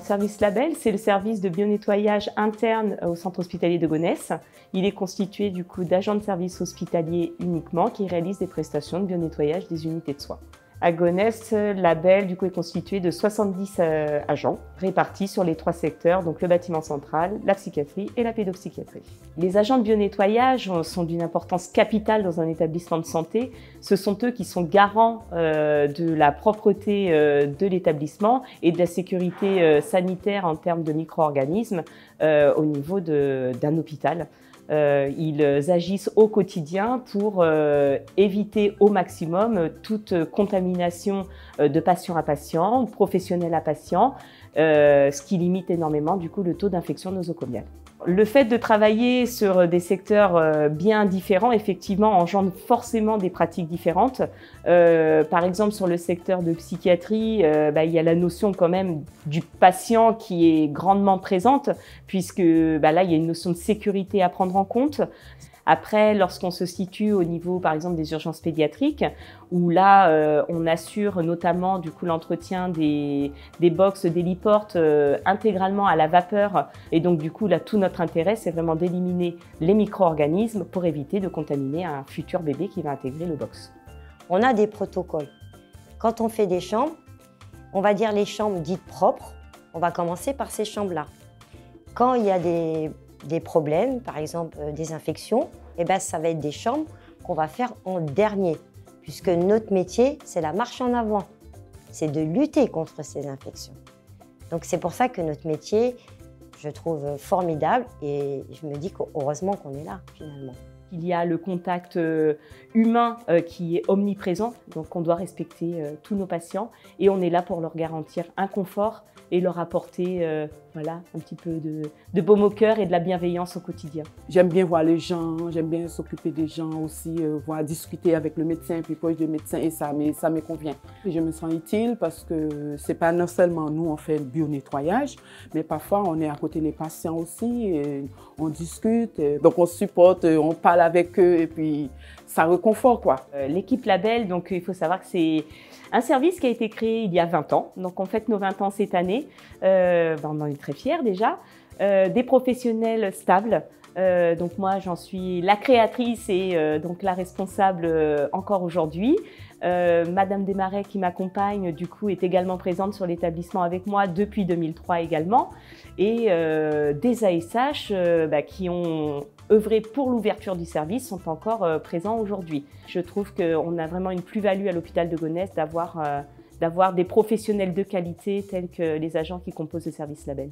Service Label, c'est le service de bionettoyage interne au centre hospitalier de Gonesse. Il est constitué du coup d'agents de service hospitaliers uniquement qui réalisent des prestations de bionettoyage des unités de soins. À Gonesse, Label du coup est constitué de 70 agents répartis sur les 3 secteurs, donc le bâtiment central, la psychiatrie et la pédopsychiatrie. Les agents de bionettoyage sont d'une importance capitale dans un établissement de santé. Ce sont eux qui sont garants de la propreté de l'établissement et de la sécurité sanitaire en termes de micro-organismes au niveau d'un hôpital. Ils agissent au quotidien pour éviter au maximum toute contamination de patient à patient, de professionnel à patient, ce qui limite énormément du coup le taux d'infection nosocomiale. Le fait de travailler sur des secteurs bien différents, effectivement, engendre forcément des pratiques différentes. Par exemple, sur le secteur de psychiatrie, il y a la notion quand même du patient qui est grandement présente, puisque là, il y a une notion de sécurité à prendre en compte. Après, lorsqu'on se situe au niveau, par exemple, des urgences pédiatriques, où là, on assure notamment du coup l'entretien des box, des heliportes intégralement à la vapeur. Et donc, du coup, là, tout notre intérêt, c'est vraiment d'éliminer les micro-organismes pour éviter de contaminer un futur bébé qui va intégrer le box. On a des protocoles. Quand on fait des chambres, on va dire les chambres dites propres. On va commencer par ces chambres-là. Quand il y a des problèmes, par exemple des infections, ça va être des chambres qu'on va faire en dernier, puisque notre métier, c'est la marche en avant. C'est de lutter contre ces infections. Donc c'est pour ça que notre métier, je trouve formidable et je me dis qu'heureusement qu'on est là finalement. Il y a le contact humain qui est omniprésent, donc on doit respecter tous nos patients et on est là pour leur garantir un confort et leur apporter un petit peu de baume au cœur et de la bienveillance au quotidien. J'aime bien voir les gens, j'aime bien s'occuper des gens aussi, discuter avec le médecin, puis proche du médecin, et ça me convient. Et je me sens utile parce que c'est pas non seulement nous on fait le bio-nettoyage, mais parfois on est à côté des patients aussi, et on discute, donc on supporte, on parle avec eux et puis ça réconfort quoi. L'équipe Label, donc il faut savoir que c'est un service qui a été créé il y a 20 ans, donc on fête nos 20 ans cette année, on en est très fiers déjà, des professionnels stables, donc moi j'en suis la créatrice et donc la responsable encore aujourd'hui. Madame Desmarais qui m'accompagne du coup est également présente sur l'établissement avec moi depuis 2003 également et des ASH qui ont œuvré pour l'ouverture du service sont encore présents aujourd'hui. Je trouve qu'on a vraiment une plus-value à l'hôpital de Gonesse d'avoir des professionnels de qualité tels que les agents qui composent le service Label.